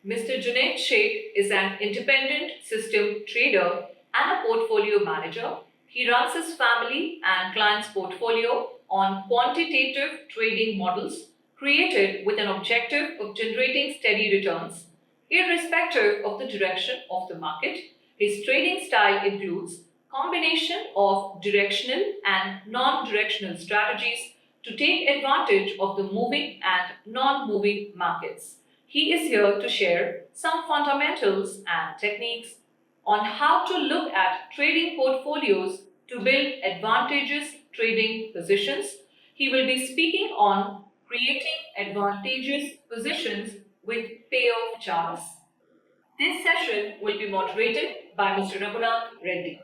Mr. Junaid Shaikh is an independent system trader and a portfolio manager. He runs his family and clients' portfolio on quantitative trading models created with an objective of generating steady returns. Irrespective of the direction of the market, his trading style includes combination of directional and non-directional strategies to take advantage of the moving and non-moving markets. He is here to share some fundamentals and techniques on how to look at trading portfolios to build advantageous trading positions. He will be speaking on creating advantageous positions with payoff charts. This session will be moderated by Mr. Raghunath Reddy.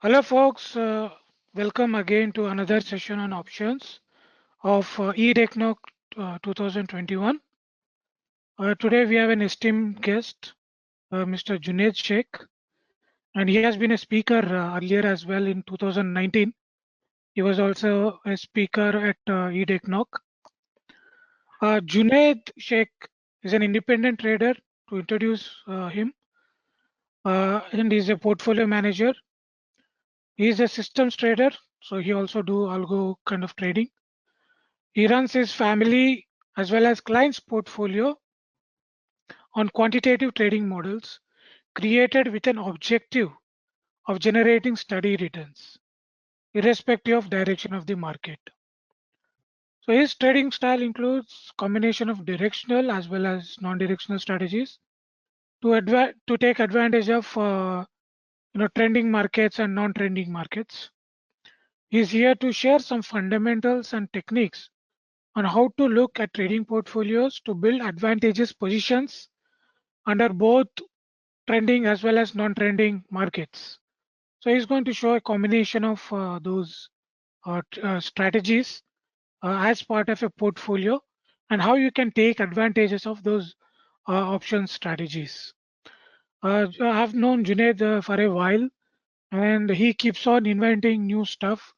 Hello, folks. Welcome again to another session on options of EDECNOCH 2021. Today, we have an esteemed guest, Mr. Junaid Shaikh, and he has been a speaker earlier as well in 2019. He was also a speaker at EDECNOCH. Junaid Shaikh is an independent trader. To introduce him, and he's a portfolio manager. He is a systems trader, so he also do algo kind of trading. He runs his family as well as clients portfolio on quantitative trading models created with an objective of generating steady returns, irrespective of direction of the market. So his trading style includes combination of directional as well as non-directional strategies to take advantage of trending markets and non-trending markets. He's here to share some fundamentals and techniques on how to look at trading portfolios to build advantageous positions under both trending as well as non-trending markets. So he's going to show a combination of those strategies as part of a portfolio and how you can take advantages of those option strategies. I have known Junaid for a while, and he keeps on inventing new stuff,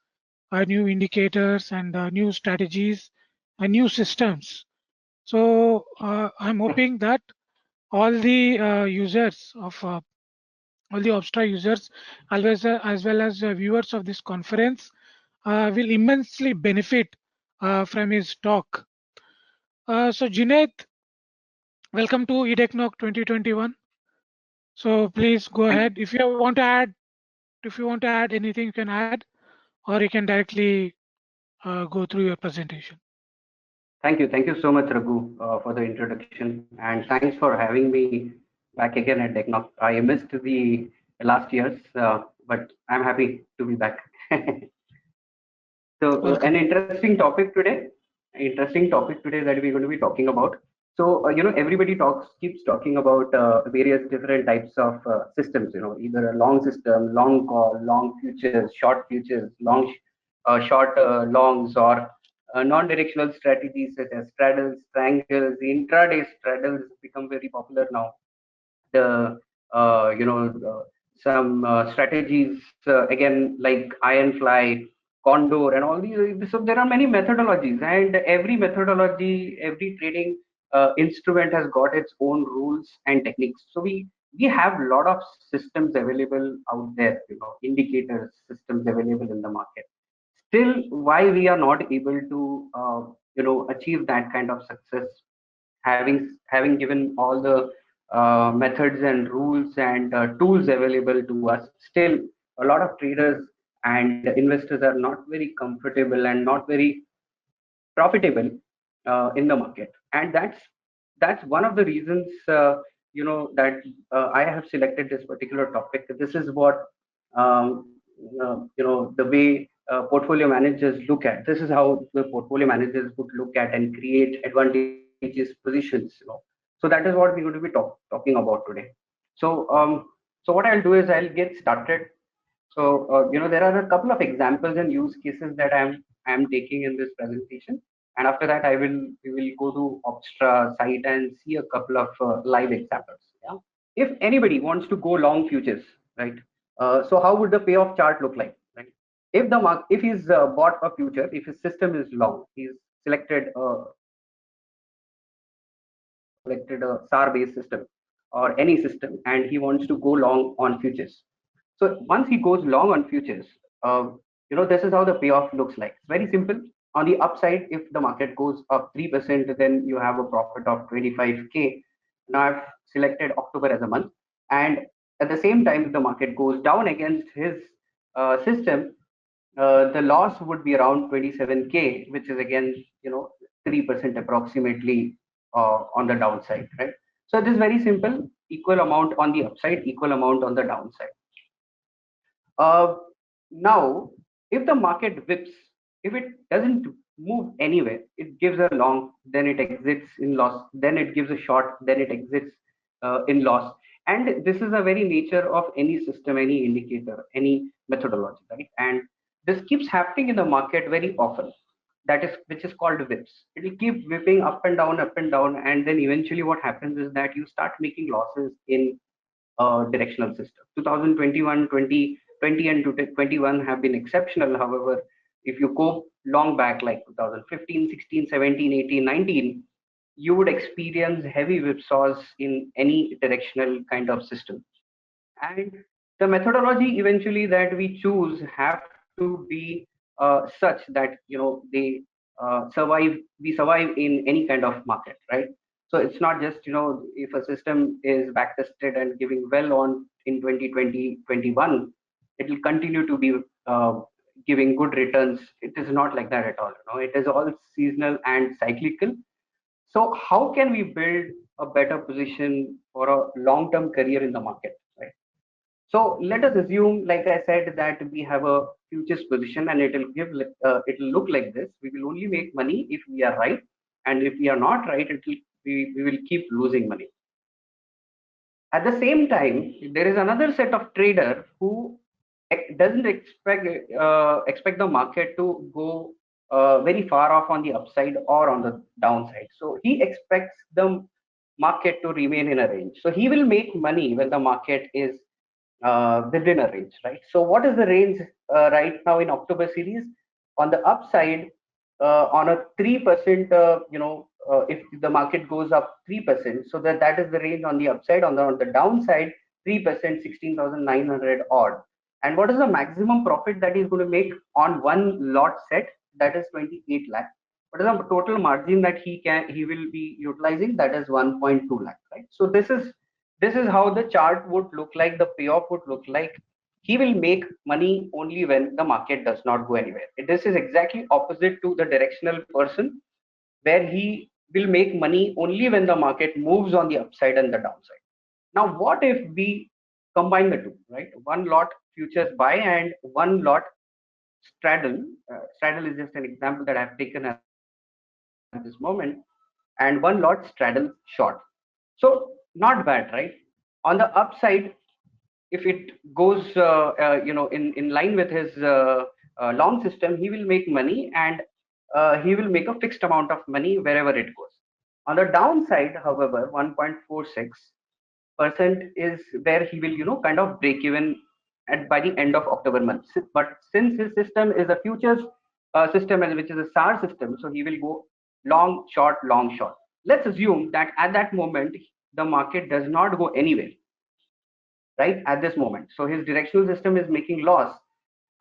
new indicators and new strategies and new systems. So I'm hoping that all the users of all the OPSTRA users as well as viewers of this conference will immensely benefit from his talk. So Junaid, welcome to EDECNOCH 2021. So please go ahead. If you want to add anything, you can add, or you can directly go through your presentation. Thank you so much, Raghu, for the introduction, and thanks for having me back again at EDECNOCH. I missed the last years, but I'm happy to be back. So, an interesting topic today. Interesting topic today that we're going to be talking about. So, everybody keeps talking about various different types of systems. Either a long system, long call, long futures, short longs, or non-directional strategies such as straddles, triangles, intraday straddles become very popular now. The some strategies again like ironfly, condor, and all these. So there are many methodologies, and every methodology, every trading instrument has got its own rules and techniques. So we have a lot of systems available out there, indicators systems available in the market. Still, why we are not able to achieve that kind of success, having given all the methods and rules and tools available to us, still a lot of traders and investors are not very comfortable and not very profitable in the market. And that's one of the reasons that I have selected this particular topic. This is what the way portfolio managers look at. This is how the portfolio managers would look at and create advantageous positions. So that is what we're going to be talking about today. So what I'll do is I'll get started. So there are a couple of examples and use cases that I'm taking in this presentation, and after that we will go to OPSTRA site and see a couple of live examples. Yeah. If anybody wants to go long futures, right? So how would the payoff chart look like? Right? If he's bought a future, if his system is long, he's selected a SAR based system or any system, and he wants to go long on futures. So once he goes long on futures, this is how the payoff looks like. It's very simple. On the upside, if the market goes up 3%, then you have a profit of 25K. Now I've selected October as a month, and at the same time, if the market goes down against his system, the loss would be around 27K, which is again, 3% approximately on the downside, right? So this is very simple, equal amount on the upside, equal amount on the downside. Now, if the market whips, if it doesn't move anywhere, it gives a long, then it exits in loss, then it gives a short, then it exits in loss. And this is a very nature of any system, any indicator, any methodology, right? And this keeps happening in the market very often. That is, which is called whips. It will keep whipping up and down, and then eventually what happens is that you start making losses in directional system. 2021, 2020, and 2021 have been exceptional. However, if you go long back like 2015, 16, 17, 18, 19, you would experience heavy whipsaws in any directional kind of system. And the methodology eventually that we choose have to be such that they survive. We survive in any kind of market, right? So it's not just if a system is backtested and giving well on in 2020 21, it will continue to be giving good returns. It is not like that at all. It is all seasonal and cyclical. So how can we build a better position for a long-term career in the market, right? So let us assume, like I said, that we have a futures position and it'll look like this. We will only make money if we are right, and if we are not right, we will keep losing money. At the same time, there is another set of trader who doesn't expect the market to go very far off on the upside or on the downside. So he expects the market to remain in a range. So he will make money when the market is within a range, right? So what is the range right now in October series? On the upside, on a 3%, if the market goes up 3%, so that is the range on the upside. On the downside, 3%, 16,900 odd. And what is the maximum profit that he's going to make on one lot set? That is 28 lakh. What is the total margin that he will be utilizing? That is 1.2 lakh, right? So this is how the chart would look like, the payoff would look like. He will make money only when the market does not go anywhere. This is exactly opposite to the directional person, where he will make money only when the market moves on the upside and the downside. Now, what if we combine the two, right? One lot futures buy and one lot straddle. Straddle is just an example that I've taken at this moment, and one lot straddle short. So not bad, right? On the upside, if it goes in line with his long system, he will make money, and he will make a fixed amount of money wherever it goes. On the downside, however, 1.46% is where he will kind of break even by the end of October month. But since his system is a futures system, which is a SAR system, so he will go long short, long short. Let's assume that at that moment the market does not go anywhere, right, at this moment. So his directional system is making loss.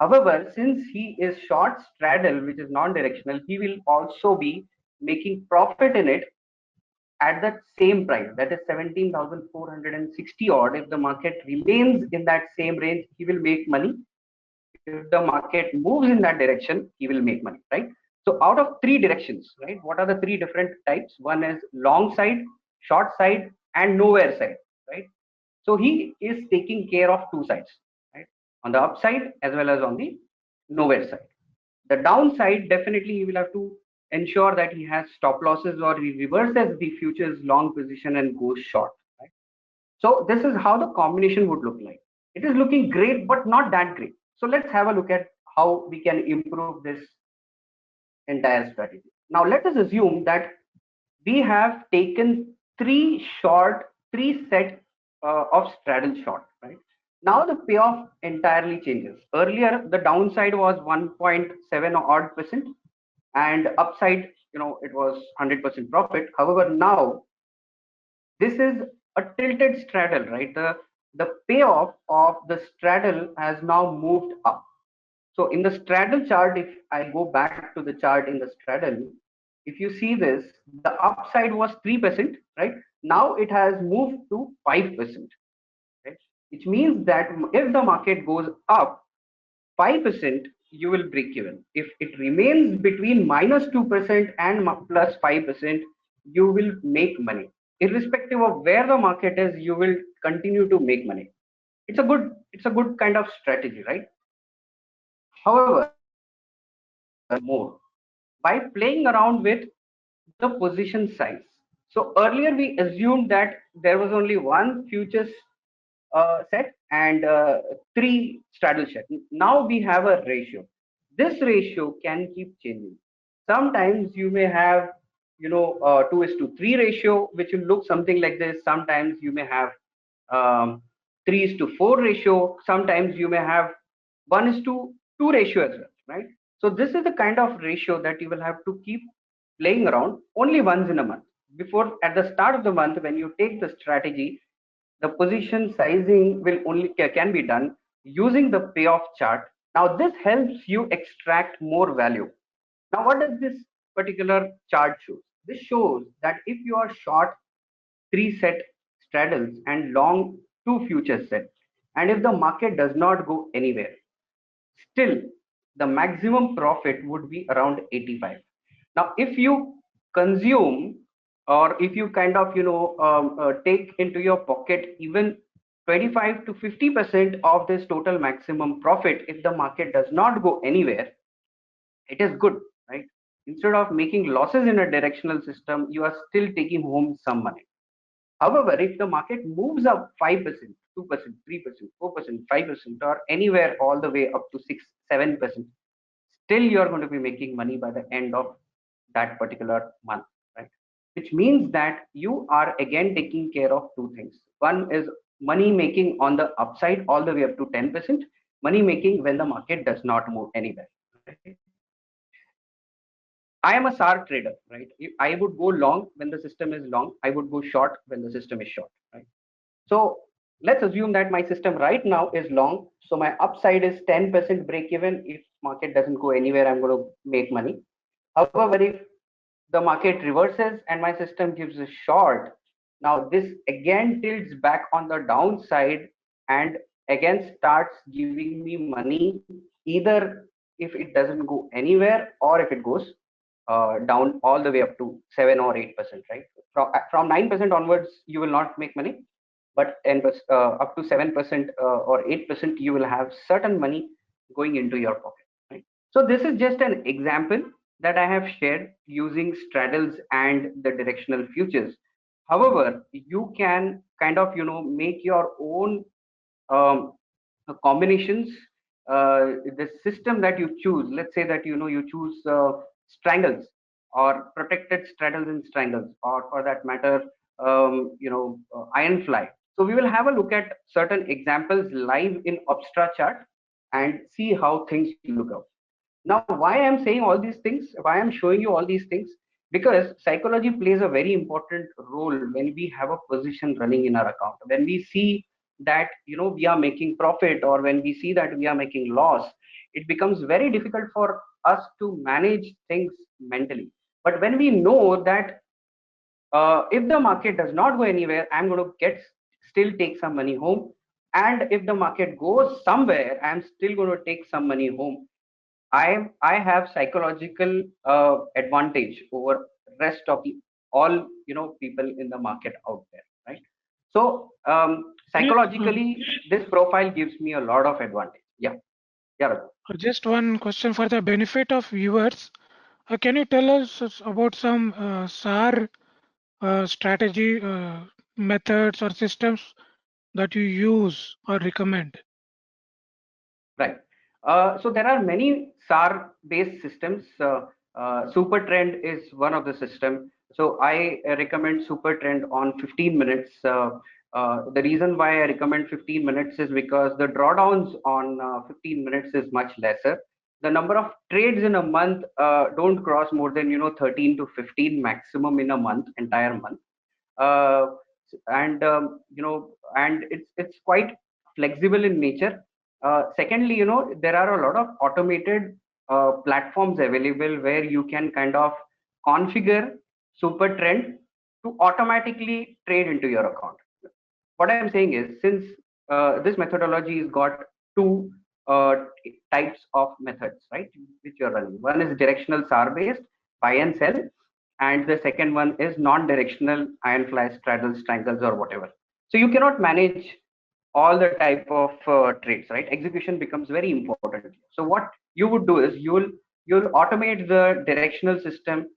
However, since he is short straddle, which is non-directional, he will also be making profit in it at that same price, that is 17,460 odd. If the market remains in that same range, he will make money. If the market moves in that direction, he will make money, right? So out of three directions, right, what are the three different types? One is long side, short side, and nowhere side, right? So he is taking care of two sides, right? On the upside as well as on the nowhere side. The downside, definitely he will have to ensure that he has stop losses, or he reverses the futures long position and goes short, right? So this is how the combination would look like. It is looking great, but not that great. So let's have a look at how we can improve this entire strategy. Now let us assume that we have taken three set of straddle short, right? Now the payoff entirely changes. Earlier, the downside was 1.7 odd percent, and upside, it was 100% profit. However, now this is a tilted straddle, right? The payoff of the straddle has now moved up. So in the straddle chart, if I go back to the chart in the straddle, if you see this, the upside was 3%, right? Now it has moved to 5%, right? Which means that if the market goes up 5%, you will break even. If it remains between -2% and +5%, you will make money. Irrespective of where the market is, you will continue to make money. It's a good kind of strategy, right? However, more by playing around with the position size. So earlier we assumed that there was only one futures set and three straddle set. Now we have a ratio. This ratio can keep changing. Sometimes you may have, 2:3 ratio, which will look something like this. Sometimes you may have 3:4 ratio. Sometimes you may have 1:2 ratio as well, right? So this is the kind of ratio that you will have to keep playing around only once in a month. Before, at the start of the month, when you take the strategy, the position sizing will only can be done using the payoff chart. Now this helps you extract more value. Now what does this particular chart show? This shows that if you are short three set straddles and long two future sets, and if the market does not go anywhere, still the maximum profit would be around 85. Now if you consume, or if you kind of take into your pocket even 25 to 50% of this total maximum profit, if the market does not go anywhere, it is good, right? Instead of making losses in a directional system, you are still taking home some money. However, if the market moves up 5%, 2%, 3%, 4%, 5%, or anywhere all the way up to 6, 7%, still you are going to be making money by the end of that particular month, right? Which means that you are again taking care of two things. One is money making on the upside all the way up to 10%, money making when the market does not move anywhere. Right? I am a SAR trader, right? I would go long when the system is long. I would go short when the system is short, right? So let's assume that my system right now is long. So my upside is 10% break even. If market doesn't go anywhere, I'm going to make money. However, if the market reverses and my system gives a short, now this again tilts back on the downside and again starts giving me money, either if it doesn't go anywhere or if it goes down all the way up to 7 or 8%, right? From 9% onwards, you will not make money, but up to 7% or 8%, you will have certain money going into your pocket, right? So this is just an example that I have shared using straddles and the directional futures. However, you can kind of, make your own um, combinations. The system that you choose, let's say that you choose strangles or protected straddles and strangles, or for that matter, iron fly. So we will have a look at certain examples live in OPSTRA chart and see how things look out. Now, why I'm saying all these things, why I'm showing you all these things, because psychology plays a very important role when we have a position running in our account. When we see that we are making profit, or when we see that we are making loss, it becomes very difficult for us to manage things mentally. But when we know that if the market does not go anywhere, I'm going to still take some money home, and if the market goes somewhere, I'm still going to take some money home. I have psychological advantage over rest of the all people in the market out there, right? So psychologically, this profile gives me a lot of advantage. Yeah, yeah. Raghu. Just one question for the benefit of viewers. Can you tell us about some SAR strategy methods or systems that you use or recommend? Right. So there are many SAR-based systems. Super Trend is one of the system. So I recommend Super Trend on 15 minutes. The reason why I recommend 15 minutes is because the drawdowns on 15 minutes is much lesser. The number of trades in a month don't cross more than 13 to 15 maximum in a month, entire month. uh, and it's quite flexible in nature. Secondly, there are a lot of automated platforms available where you can kind of configure super trend to automatically trade into your account. What I'm saying is, since this methodology has got two types of methods, right, which you're running. One is directional SAR based, buy and sell, and the second one is non-directional iron fly straddles, triangles, or whatever. So you cannot manage all the type of trades, right? Execution becomes very important. So what you would do is you'll automate the directional system.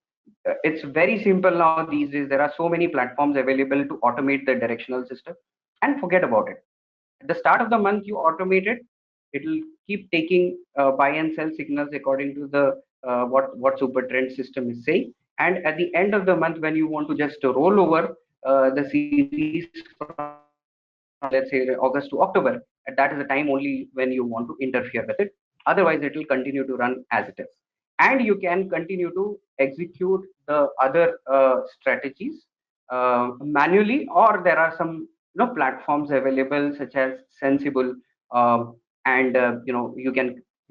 It's very simple now these days. There are so many platforms available to automate the directional system, and forget about it. At the start of the month, you automate it. It'll keep taking buy and sell signals according to the what super trend system is saying. And at the end of the month, when you want to just roll over the series from, let's say, August to October, that is the time only when you want to interfere with it. Otherwise, it will continue to run as it is. And you can continue to execute the other strategies manually, or there are some platforms available such as Sensible, and you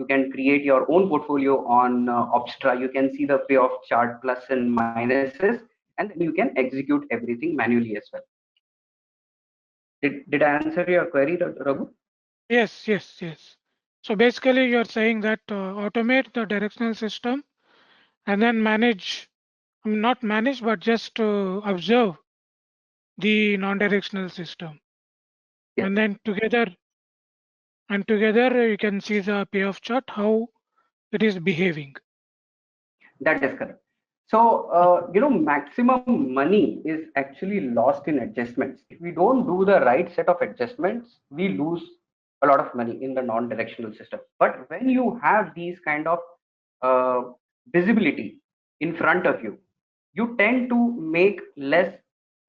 can create your own portfolio on OPSTRA. You can see the payoff chart plus and minuses, and then you can execute everything manually as well. Did I answer your query, Raghu? Yes, yes, yes. So basically, you're saying that automate the directional system and then manage, not manage, but just observe the non-directional system, Yes, and then together you can see the payoff chart how it is behaving. that is correct. So, maximum money is actually lost in adjustments. If we don't do the right set of adjustments, we lose a lot of money in the non-directional system. But when you have these kind of uh, visibility in front of you, you tend to make less,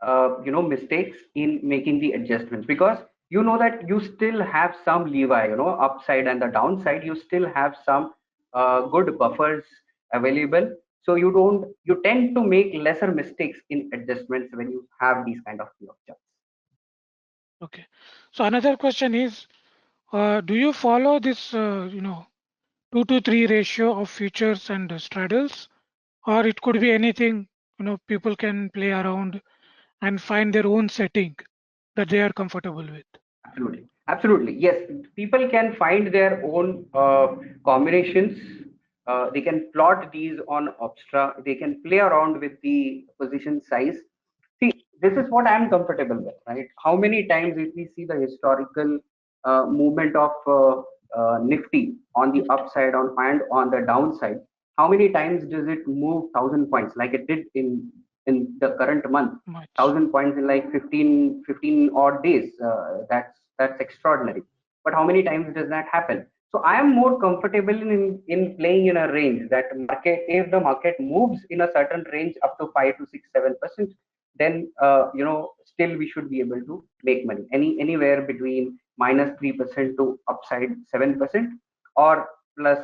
mistakes in making the adjustments, because you know that you still have some leeway, upside and the downside. You still have some good buffers available, so you tend to make lesser mistakes in adjustments when you have these kind of charts. Okay. So another question is, do you follow this, 2 to 3 ratio of futures and straddles, or it could be anything? People can play around and find their own setting that they are comfortable with. Absolutely, absolutely, yes. People can find their own combinations. They can plot these on OPSTRA. They can play around with the position size. See, this is what I'm comfortable with, right? How many times, if we see the historical movement of Nifty on the upside and on the downside, how many times does it move 1,000 points like it did in the current month? Much. 1,000 points in like 15 odd days. That's extraordinary. But how many times does that happen? So I am more comfortable in playing in a range that market, if the market moves in a certain range up to 5 to 6, 7%, then still we should be able to make money anywhere between -3% to upside 7%, or plus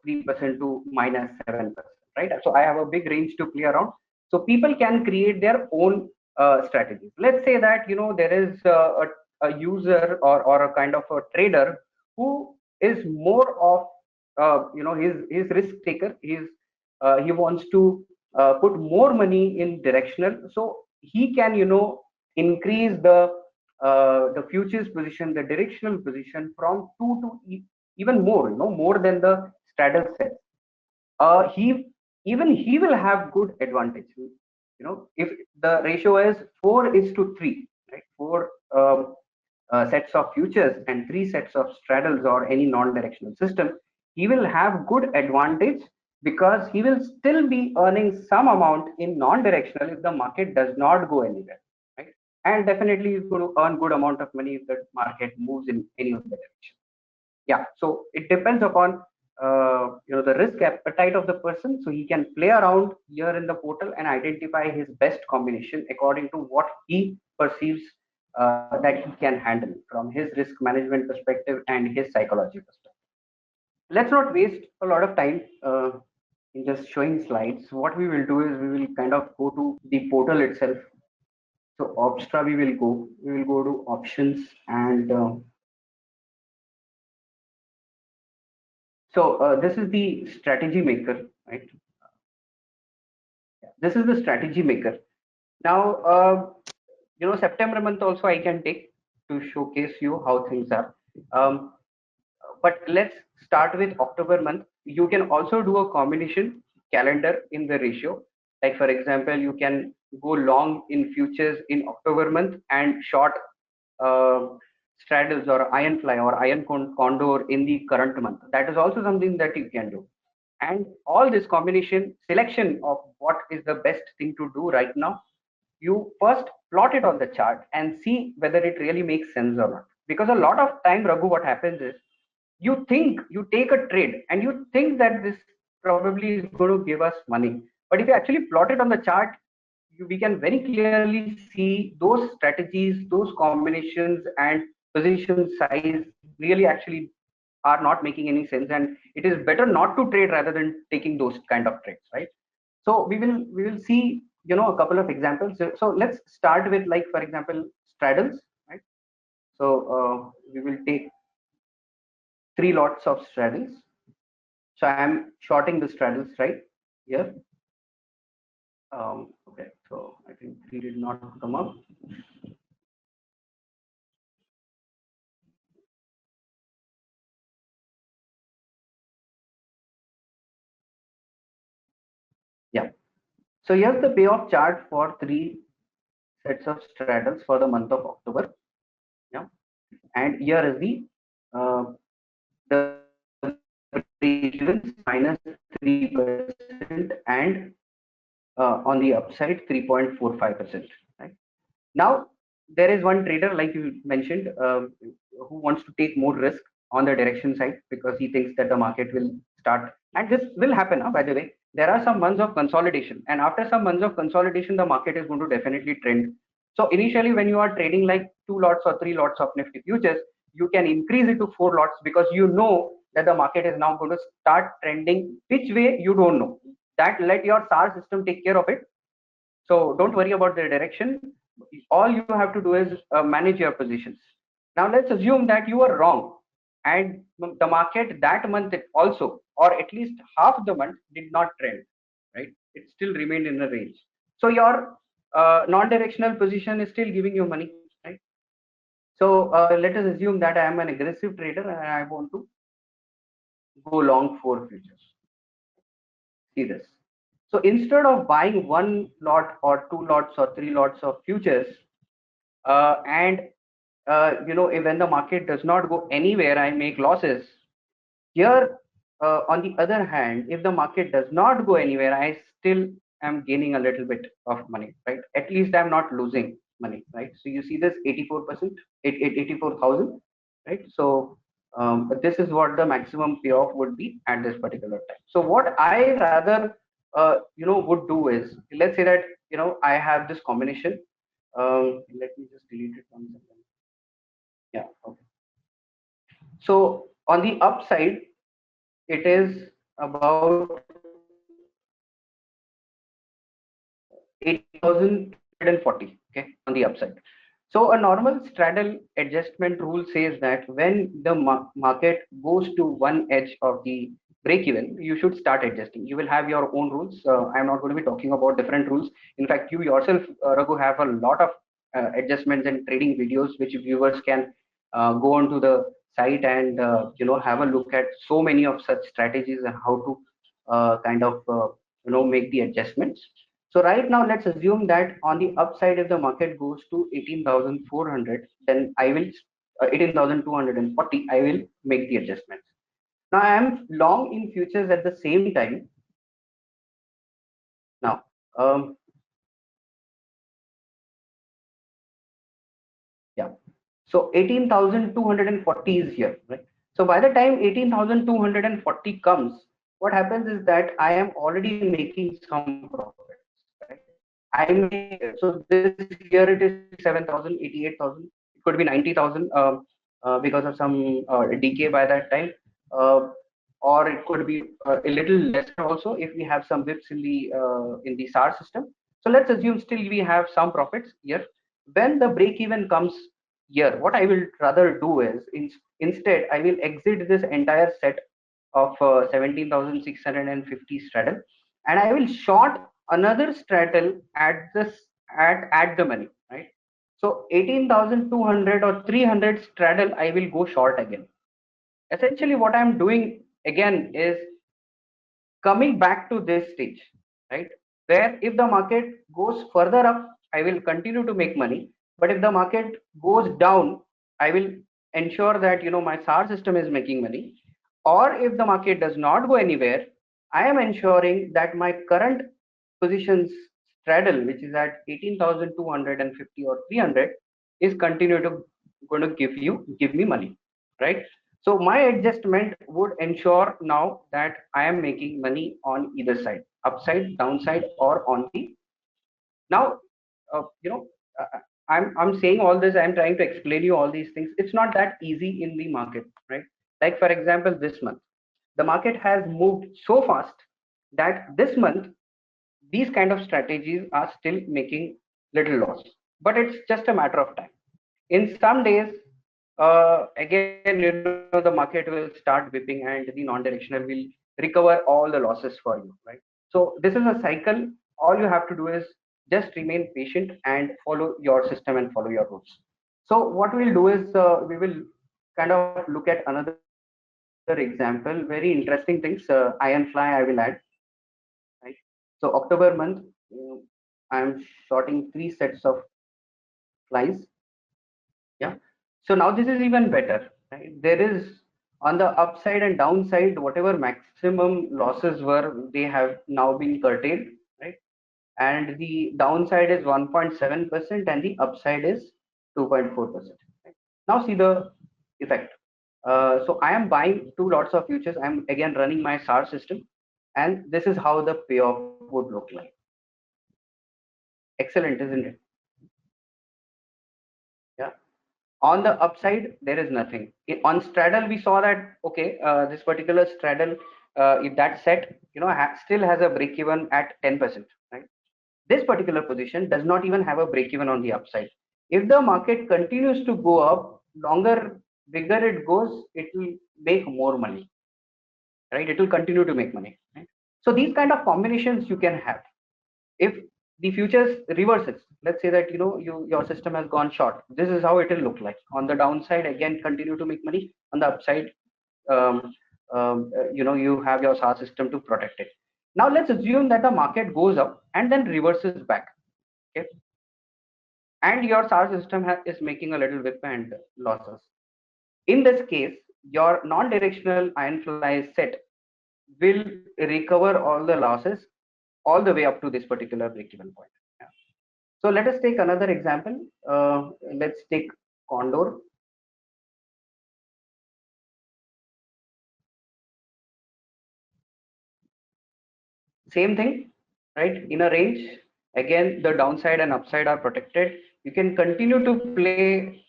3% to -7%, right? So I have a big range to play around. So people can create their own strategies. Let's say that there is a user, or a kind of a trader who is more of his risk taker. He wants to put more money in directional, so he can increase the futures position, the directional position, from two to even more, more than the straddle set. He will have good advantage. If the ratio is 4:3, right? Four sets of futures and 3 sets of straddles, or any non-directional system, he will have good advantage, because he will still be earning some amount in non-directional if the market does not go anywhere, right? And definitely he's going to earn good amount of money if the market moves in any of the direction. Yeah, so it depends upon the risk appetite of the person, so he can play around here in the portal and identify his best combination according to what he perceives that he can handle from his risk management perspective and his psychology perspective. Let's not waste a lot of time in just showing slides. What we will do is we will kind of go to the portal itself. So OPSTRA, we will go to options, and this is the strategy maker, right? This is the strategy maker. Now, September month also I can take to showcase you how things are. Um, but let's start with October month. You can also do a combination calendar in the ratio. Like for example, you can go long in futures in October month and short uh, straddles or iron fly or iron condor in the current month. That is also something that you can do. And all this combination selection of what is the best thing to do right now, you first plot it on the chart and see whether it really makes sense or not. Because a lot of time, Raghu, what happens is you think you take a trade and you think that this probably is going to give us money. But if you actually plot it on the chart, we can very clearly see those strategies, those combinations and position size really actually are not making any sense, and it is better not to trade rather than taking those kind of trades, right? So we will see a couple of examples. So let's start with, like, for example, straddles, right? So we will take 3 lots of straddles. So I am shorting the straddles right here. Okay, so I think 3 did not come up. Yeah, so here's the payoff chart for 3 sets of straddles for the month of October. Yeah, and here is the break-evens minus 3% and on the upside 3.45%. Right now, there is one trader, like you mentioned, who wants to take more risk on the direction side because he thinks that the market will start, and this will happen. By the way, there are some months of consolidation, and after some months of consolidation, the market is going to definitely trend. So initially, when you are trading like 2 lots or 3 lots of Nifty futures, you can increase it to 4 lots because you know that the market is now going to start trending. Which way, you don't know. That let your SAR system take care of it. So don't worry about the direction. All you have to do is manage your positions. Now let's assume that you are wrong and the market that month also, or at least half the month, did not trend, right? It still remained in the range. So your non-directional position is still giving you money, right? So let us assume that I am an aggressive trader and I want to go long for futures. See this. So instead of buying 1 lot or 2 lots or 3 lots of futures, and when the market does not go anywhere, I make losses. Here, on the other hand, if the market does not go anywhere, I still am gaining a little bit of money, right? At least I'm not losing money, right? So you see this 84%, 84,000, right? So this is what the maximum payoff would be at this particular time. So what I rather would do is, let's say that I have this combination. Let me just delete it 1 second. Yeah, okay. So on the upside, it is about 18,240, okay, on the upside. So a normal straddle adjustment rule says that when the market goes to one edge of the break even, you should start adjusting. You will have your own rules. I'm not going to be talking about different rules. In fact, you yourself, Raghu, have a lot of adjustments and trading videos which viewers can go onto the site and have a look at so many of such strategies and how to kind of make the adjustments. So right now, let's assume that on the upside, if the market goes to 18,400, then I will 18,240, I will make the adjustments. Now I am long in futures at the same time. Now, yeah. So 18,240 is here, right? So by the time 18,240 comes, what happens is that I am already making some profits, right? I may, so this year it is 67,000, 88,000, it could be 90,000 because of some decay by that time. Uh, or it could be a little lesser also if we have some whips in the SAR system. So let's assume still we have some profits here. When the break even comes here, what I will rather do is instead I will exit this entire set of 17,650 straddle, and I will short another straddle at this at the money, right? So 18,200 or 300 straddle I will go short again. Essentially what I'm doing again is coming back to this stage, right? Where if the market goes further up, I will continue to make money. But if the market goes down, I will ensure that my SAR system is making money. Or if the market does not go anywhere, I am ensuring that my current positions straddle, which is at 18,250 or 300, is continue to going to give me money, right? So my adjustment would ensure now that I am making money on either side, upside, downside, or on the now. Uh, you know, I'm saying all this. I'm trying to explain you all these things. It's not that easy in the market, right? Like for example, this month, the market has moved so fast that this month these kind of strategies are still making little loss, but it's just a matter of time. In some days, again, the market will start whipping and the non-directional will recover all the losses for you, right? So this is a cycle. All you have to do is just remain patient and follow your system and follow your rules. So what we'll do is we will kind of look at another example. Very interesting things. Iron fly I will add, right? So October month, I'm shorting 3 sets of flies. Yeah. So now this is even better, right? There is on the upside and downside, whatever maximum losses were, they have now been curtailed, right? And the downside is 1.7% and the upside is 2.4%. Right? Now see the effect. So I am buying 2 lots of futures. I'm again running my SAR system, and this is how the payoff would look like. Excellent, isn't it? Yeah. On the upside, there is nothing. On straddle, we saw that okay, this particular straddle, if that set, still has a break even at 10%, right? This particular position does not even have a break even on the upside. If the market continues to go up, longer, bigger it goes, it will make more money, right? It will continue to make money, right? So these kind of combinations you can have. If the futures reverses, let's say that your system has gone short, this is how it will look like. On the downside, again continue to make money. On the upside, um, you have your SAR system to protect it. Now let's assume that the market goes up and then reverses back, okay, and your SAR system is making a little whip and losses. In this case, your non-directional iron fly set will recover all the losses all the way up to this particular break-even point. Yeah. So let us take another example. Let's take Condor. Same thing, right? In a range, again, the downside and upside are protected. You can continue to play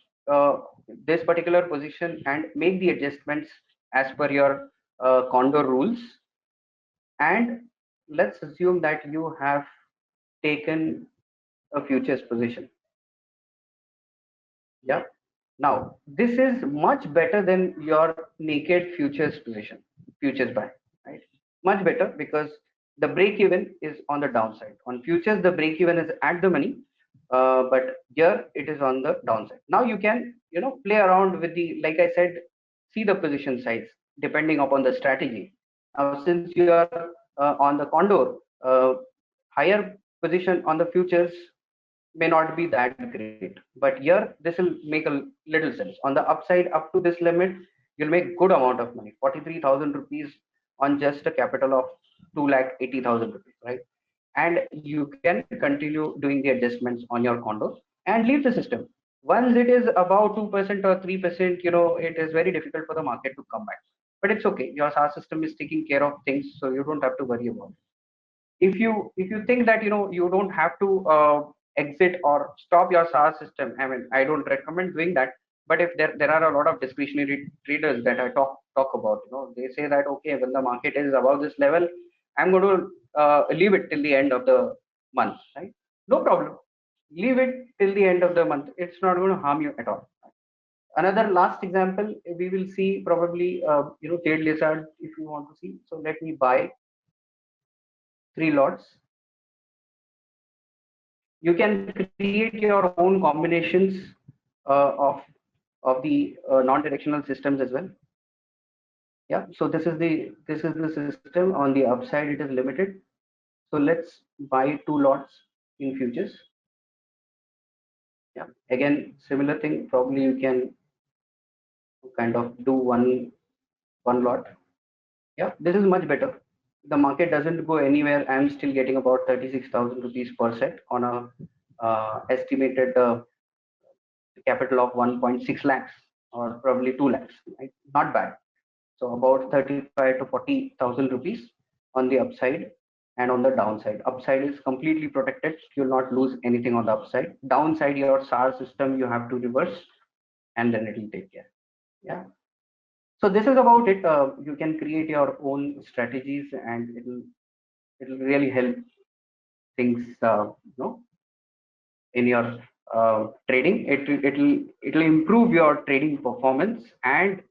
this particular position and make the adjustments as per your Condor rules. And let's assume that you have taken a futures position. Yeah. Now, this is much better than your naked futures position, futures buy, right? Much better because the break even is on the downside. On futures, the break even is at the money, but here it is on the downside. Now you can, play around with the, like I said, see the position size depending upon the strategy. Now, since you are on the Condor, higher position on the futures may not be that great, but here this will make a little sense. On the upside, up to this limit, you'll make good amount of money, 43,000 rupees on just a capital of 2,80,000 rupees, right? And you can continue doing the adjustments on your condo and leave the system. Once it is about 2% or 3%, it is very difficult for the market to come back. But it's okay. Your SaaS system is taking care of things, so you don't have to worry about it. if you think that you don't have to exit or stop your SaaS system, I mean, I don't recommend doing that. But if there are a lot of discretionary traders that I talk about, they say that okay, when the market is above this level, I'm going to leave it till the end of the month, right? No problem, leave it till the end of the month. It's not going to harm you at all. Another last example we will see probably, Jade Lizard, if you want to see. So let me buy 3 lots. You can create your own combinations of the non-directional systems as well. Yeah, so this is the system. On the upside it is limited, so let's buy 2 lots in futures. Yeah, again similar thing, probably you can kind of do one lot. Yeah, this is much better. The market doesn't go anywhere. I'm still getting about 36,000 rupees per set on a estimated capital of 1.6 lakhs or probably 2 lakhs, right? Not bad. So about 35 to 40,000 rupees on the upside. And on the downside, upside is completely protected. You'll not lose anything on the upside. Downside, your SAR system you have to reverse, and then it will take care. Yeah. So this is about it. You can create your own strategies, and it'll really help things. In your trading. It'll improve your trading performance, and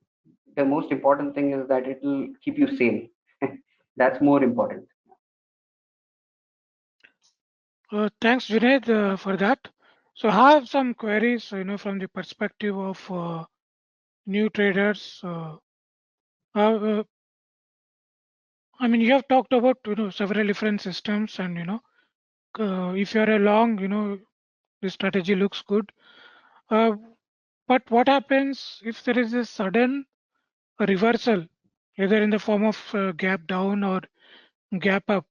the most important thing is that it will keep you sane. That's more important. Thanks, Junaid, for that. So I have some queries, from the perspective of new traders. Uh, I mean, you have talked about several different systems, and if you're a long, the strategy looks good. Uh, but what happens if there is a sudden reversal, either in the form of gap down or gap up?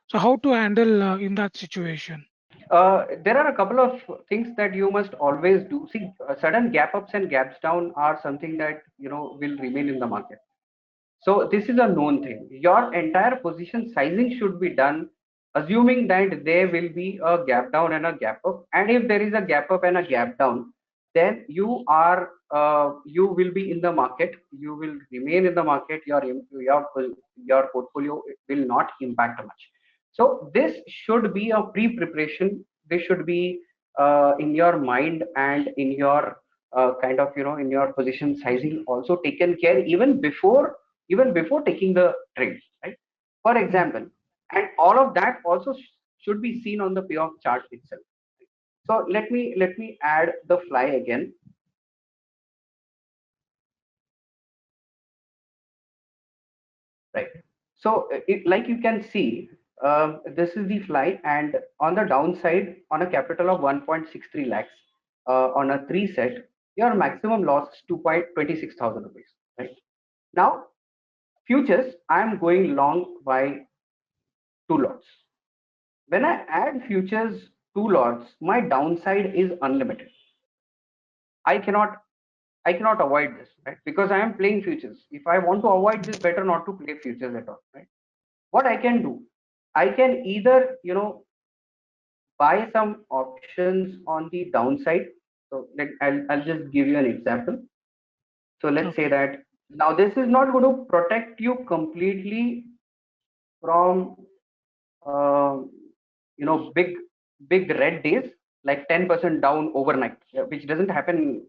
So how to handle in that situation? There are a couple of things that you must always do. See, sudden gap ups and gaps down are something that will remain in the market. So this is a known thing. Your entire position sizing should be done assuming that there will be a gap down and a gap up. And if there is a gap up and a gap down, then you will be in the market. You will remain in the market. Your portfolio will not impact much. So this should be a pre-preparation. This should be in your mind and in your kind of in your position sizing also taken care even before taking the trade, right? For example, and all of that also should be seen on the payoff chart itself. So let me add the fly again. Right. So like you can see, this is the fly, and on the downside, on a capital of 1.63 lakhs, on a 3 set, your maximum loss is 2.26 thousand rupees. Right. Now, futures, I'm going long by 2 lots. When I add futures 2 lots, my downside is unlimited. I cannot I cannot avoid this, right? Because I am playing futures. If I want to avoid this, better not to play futures at all, right? What I can do, I can either buy some options on the downside. So I'll just give you an example. So let's say Okay. that now this is not going to protect you completely from uh, big red days, like 10% down overnight, which doesn't happen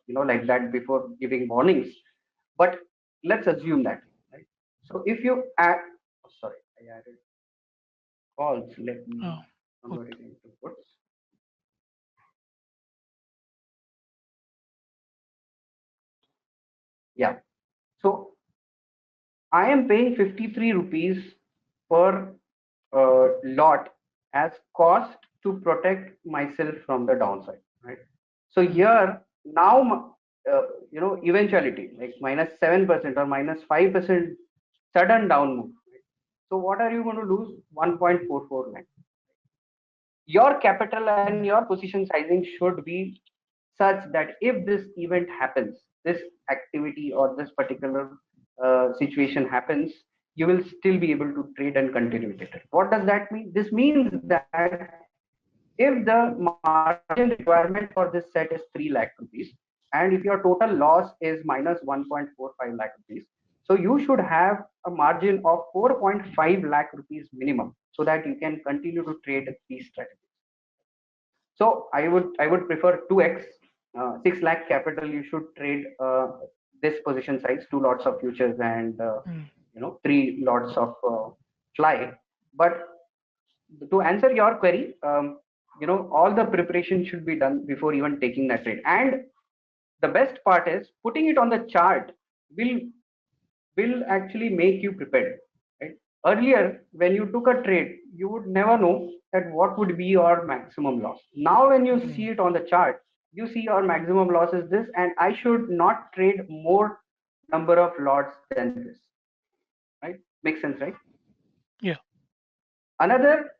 like that before giving warnings. But let's assume that, right? So if you add, oh, sorry, I added calls. Let me Oh, good. convert it into puts. Yeah. So I am paying 53 rupees per lot as cost to protect myself from the downside, right? So here now, eventuality like -7% or -5% sudden down move. Right? So what are you going to lose? 1.44 lakh. Your capital and your position sizing should be such that if this event happens, this activity or this particular situation happens, you will still be able to trade and continue with it. What does that mean? This means that if the margin requirement for this set is 3 lakh rupees, and if your total loss is minus 1.45 lakh rupees, so you should have a margin of 4.5 lakh rupees minimum so that you can continue to trade these strategies. So I would prefer 2x, 6 lakh capital. You should trade this position size, 2 lots of futures and 3 lots of fly. But to answer your query, all the preparation should be done before even taking that trade. And the best part is putting it on the chart will will actually make you prepared. Right? Earlier, when you took a trade, you would never know that what would be your maximum loss. Now, when you see it on the chart, you see your maximum loss is this, and I should not trade more number of lots than this. Right? Makes sense, right? Yeah. Another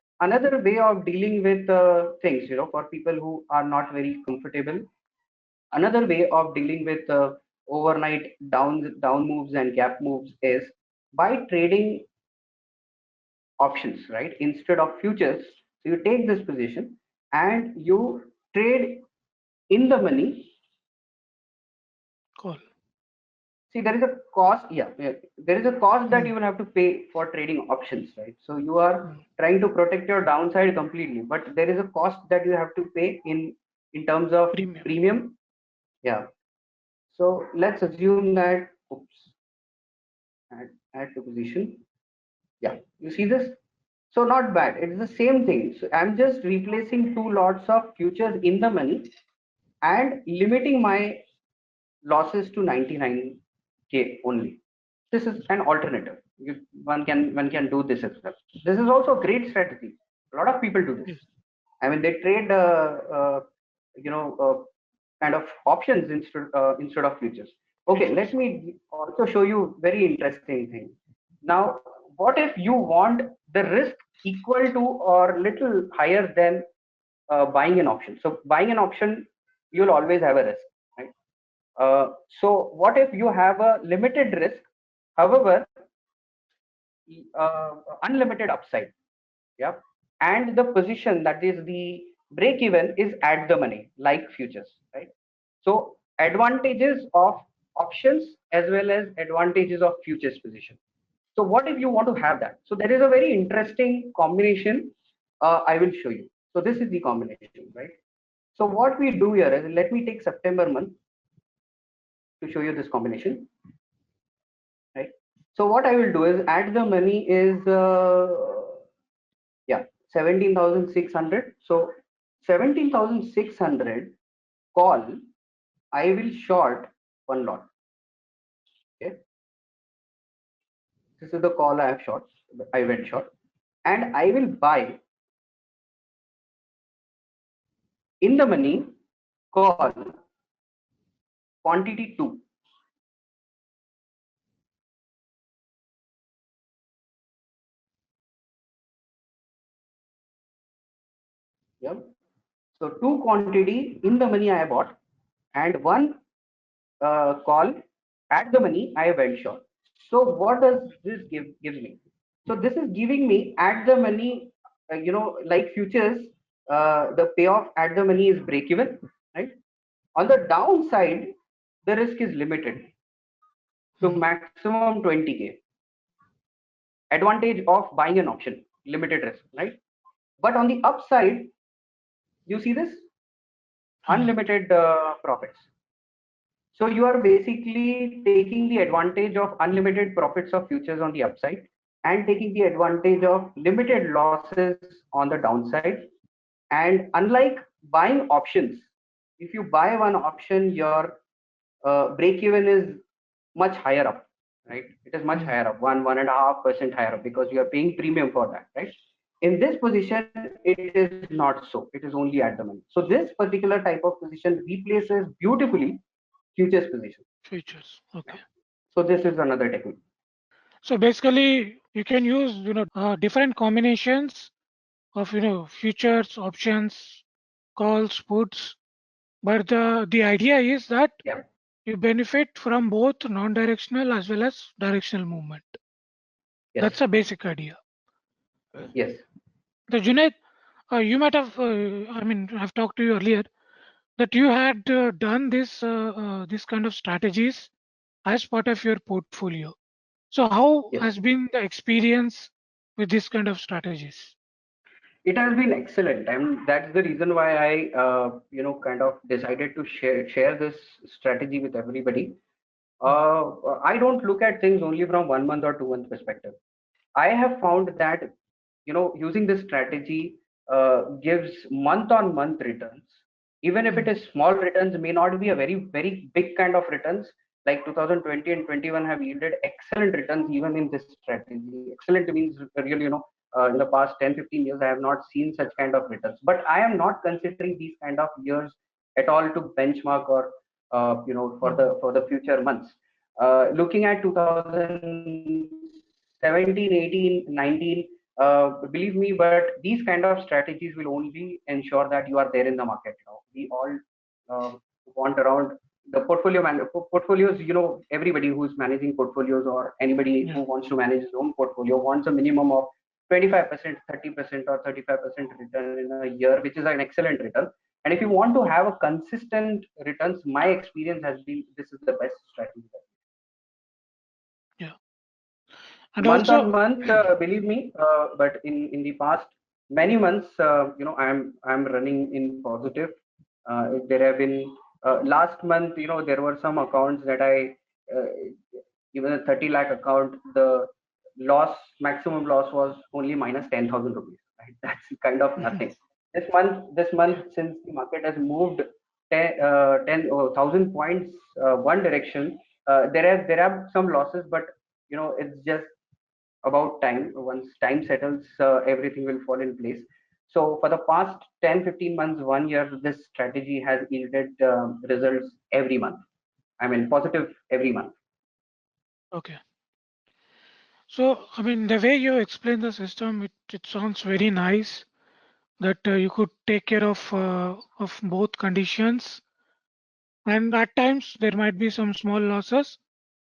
way of dealing with things, for people who are not very comfortable, another way of dealing with overnight down moves and gap moves is by trading options, right? Instead of futures. So you take this position and you trade in the money. Call. See, there is a cost. Yeah, there is a cost that you will have to pay for trading options, right? So you are trying to protect your downside completely, but there is a cost that you have to pay in terms of premium. Yeah. So let's assume that. Oops. Add to position. Yeah. You see this? So not bad. It's the same thing. So I'm just replacing 2 lots of futures in the money and limiting my losses to 99K only. This is an alternative. One can do this as well. This is also a great strategy. A lot of people do this. I mean, they trade kind of options instead of futures. Okay, let me also show you very interesting thing. Now, what if you want the risk equal to or little higher than buying an option? So buying an option, you'll always have a risk, right? So what if you have a limited risk, however, unlimited upside? Yeah, and the position, that is the break even, is at the money, like futures, right? So advantages of options as well as advantages of futures position. So what if you want to have that? So there is a very interesting combination. I will show you. So this is the combination, right? So what we do here is, let me take September month to show you this combination, right? So what I will do is, at the money is 17,600. So 17,600 call, I will short 1 lot. Okay, this is the call I have short. I went short, and I will buy in the money call quantity 2. Yep. So 2 quantity in the money I bought, and 1 call at the money I went short. So what does this gives me? So this is giving me at the money, like futures, the payoff at the money is break even, right? On the downside, the risk is limited to maximum 20K. Advantage of buying an option, limited risk, right? But on the upside, you see this unlimited profits. So you are basically taking the advantage of unlimited profits of futures on the upside and taking the advantage of limited losses on the downside. And unlike buying options, if you buy one option, your break even is much higher up, right? It is much higher up, 1.5% higher up, because you are paying premium for that, right? In this position, it is not so. It is only at the money. So this particular type of position replaces beautifully futures position. Futures. Okay. So this is another technique. So basically, you can use different combinations of futures, options, calls, puts, but the idea is that you benefit from both non-directional as well as directional movement. Yes. That's a basic idea. Yes. So Junaid, you might have, I've talked to you earlier that you had done this kind of strategies as part of your portfolio. So how Yes. has been the experience with this kind of strategies? It has been excellent, and that's the reason why I, kind of decided to share this strategy with everybody. Hmm. I don't look at things only from 1 month or 2 month perspective. I have found that using this strategy gives month on month returns. Even if Hmm. it is small returns, may not be a very big kind of returns. Like 2020 and 21 have yielded excellent returns even in this strategy. Excellent means really, in the past 10-15 years, I have not seen such kind of returns. But I am not considering these kind of years at all to benchmark or for Hmm. the future months. Looking at 2017, 18, 19, believe me, but these kind of strategies will only ensure that you are there in the market. We all want around the portfolios. Everybody who's managing portfolios or anybody Yeah. who wants to manage his own portfolio wants a minimum of 25%, 30%, or 35% return in a year, which is an excellent return. And if you want to have a consistent returns, my experience has been this is the best strategy. Yeah. And Month on also, month, believe me, but in the past many months, I'm running in positive. There have been last month, there were some accounts that I uh, even a 30 lakh account, the maximum loss was only minus 10,000 rupees, right? That's kind of nothing. This month, yeah. since the market has moved 10,000 points one direction, there are some losses, but it's just about time. Once time settles, everything will fall in place. So for the past 10-15 months, 1 year, this strategy has yielded results every month. I mean, positive every month. Okay. So, the way you explain the system, it sounds very nice that you could take care of both conditions. And at times there might be some small losses,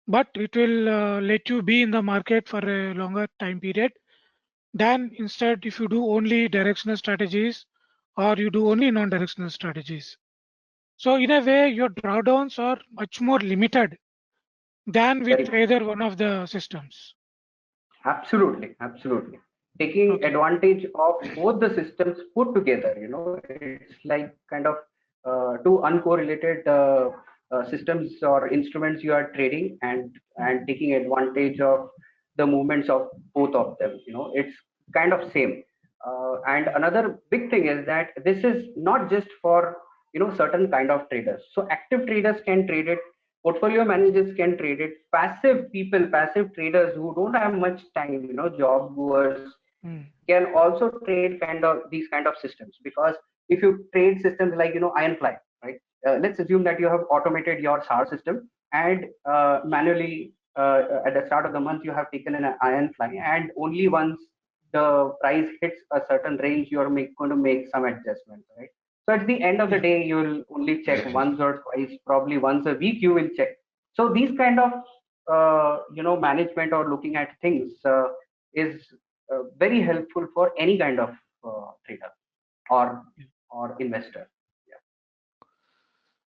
but it will let you be in the market for a longer time period than instead if you do only directional strategies or you do only non-directional strategies. So in a way, your drawdowns are much more limited than with Correct. either one of the systems. Absolutely, absolutely. Taking Okay. advantage of both the systems put together, it's like kind of two uncorrelated systems or instruments you are trading, and taking advantage of the movements of both of them. It's kind of same. And another big thing is that this is not just for certain kind of traders. So active traders can trade it, portfolio managers can trade it, passive people, passive traders who don't have much time, job goers, Mm. can also trade these kind of systems. Because if you trade systems like Ironfly, right? Let's assume that you have automated your SAR system, and manually at the start of the month you have taken an Ironfly, and only once the price hits a certain range you are going to make some adjustments, right? So at the end of the Yeah. day, you will only check once or twice, probably once a week you will check. So these kind of management or looking at things is very helpful for any kind of trader or Yeah. investor.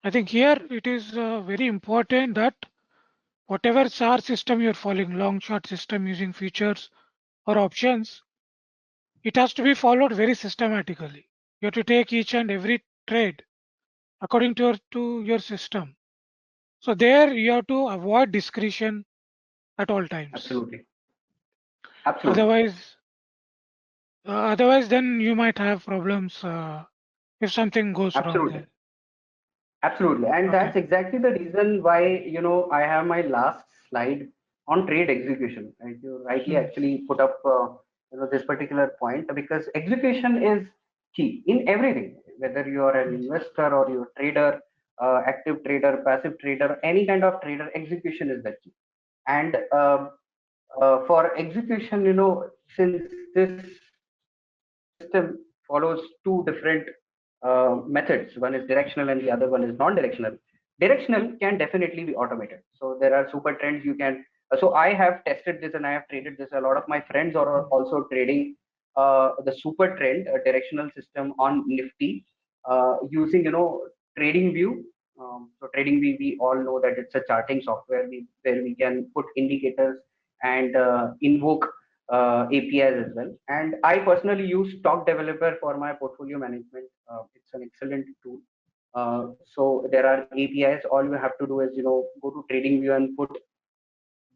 I think here it is very important that whatever SAR system you're following, long short system using futures or options, it has to be followed very systematically. You have to take each and every trade according to your system. So there you have to avoid discretion at all times. Absolutely, absolutely, Otherwise then you might have problems if something goes wrong absolutely. there. Absolutely. And Okay. that's exactly the reason why, I have my last slide on trade execution. Right? You rightly Mm. actually put up, this particular point, because execution is key in everything, whether you are an Mm. investor or you're a trader, active trader, passive trader, any kind of trader, execution is the key. And for execution, since this system follows two different methods. One is directional and the other one is non-directional. Directional can definitely be automated. So there are super trends you can So I have tested this and I have traded this. A lot of my friends are also trading the super trend directional system on Nifty using trading view. So trading view, we all know that it's a charting software where we can put indicators and invoke APIs as well. And I personally use stock developer for my portfolio management. It's an excellent tool. So there are APIs. All you have to do is go to TradingView and put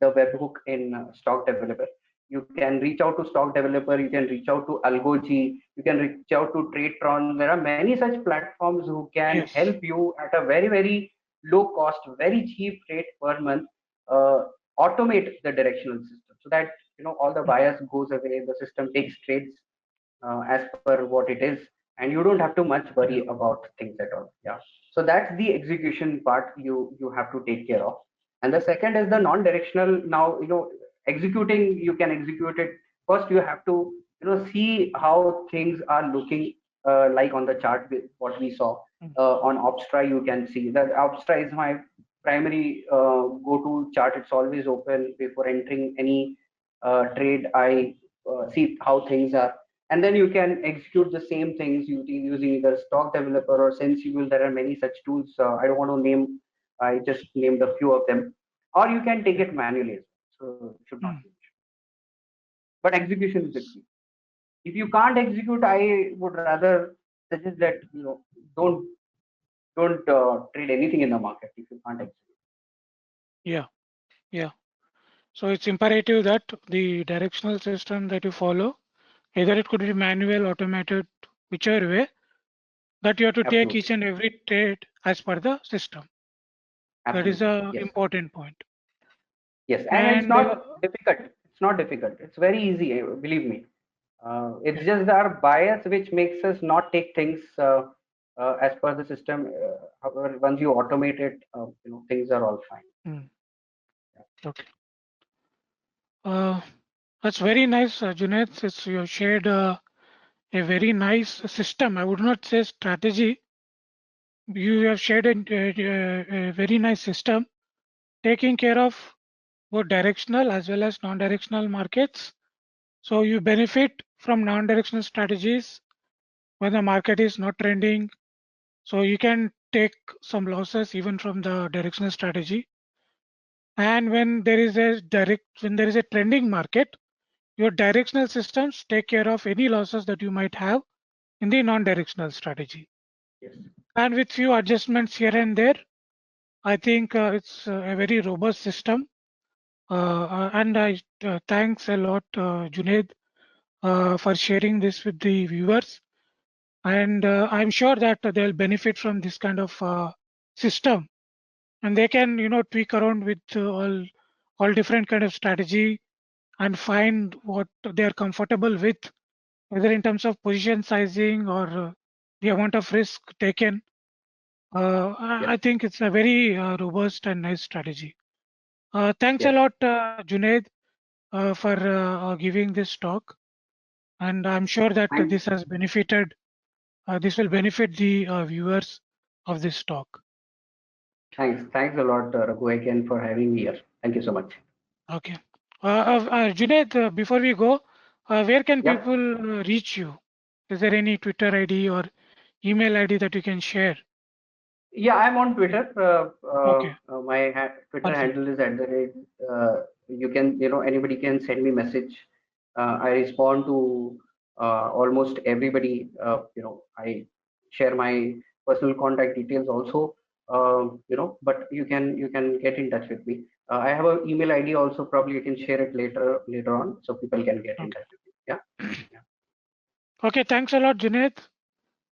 the webhook in stock developer. You can reach out to stock developer, you can reach out to algoji, you can reach out to tradetron. There are many such platforms who can Yes. help you at a very low cost, very cheap rate per month, uh, automate the directional system so that all the bias goes away, the system takes trades as per what it is, and you don't have to much worry about things at all. Yeah, so that's the execution part you have to take care of. And the second is the non-directional. Now executing, you can execute it. First you have to see how things are looking, like on the chart with what we saw on OPSTRA. You can see that OPSTRA is my primary go-to chart. It's always open before entering any trade. I see how things are, and then you can execute the same things using either stock developer or sensible. There are many such tools. I don't want to name, I just named a few of them. Or you can take it manually, so it should not be. But execution is the key. If you can't execute, I would rather suggest that don't trade anything in the market if you can't execute. Yeah. So it's imperative that the directional system that you follow, either it could be manual, automated, whichever way, that you have to take Absolutely. each and every trade as per the system. That is Absolutely. a Yes. important point. Yes, and it's And not difficult. It's not difficult. It's very easy. Believe me. It's yeah, just our bias which makes us not take things as per the system. However, once you automate it, things are all fine. okay. Uh, that's very nice, Junaid. You have shared a very nice system. I would not say strategy. You have shared a very nice system taking care of both directional as well as non-directional markets. So you benefit from non-directional strategies when the market is not trending. So you can take some losses even from the directional strategy. And when there is a trending market, your directional systems take care of any losses that you might have in the non-directional strategy. Yes. And with few adjustments here and there, I think it's a very robust system. And I thanks a lot, Junaid, for sharing this with the viewers. And I'm sure that they'll benefit from this kind of system, and they can tweak around with all different kind of strategy and find what they are comfortable with, whether in terms of position sizing or the amount of risk taken. I Yes. think it's a very robust and nice strategy. Thanks a Yes. lot, Junaid, for giving this talk, and I'm sure that Thanks. this will benefit the viewers of this talk. Thanks. Thanks a lot, Raghu, again for having me here. Thank you so much. Okay. Junaid, before we go, where can Yep. people reach you? Is there any Twitter ID or email ID that you can share? Yeah, I'm on Twitter. Okay, My Twitter perfect. handle is @. You can, anybody can send me message. I respond to almost everybody. I share my personal contact details also. But you can get in touch with me. I have an email ID also. Probably you can share it later on, so people can get in Okay. touch with me. Yeah. Yeah. Okay, thanks a lot, Junaid.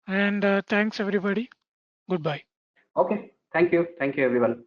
And thanks everybody. Goodbye. Okay. Thank you. Thank you, everyone.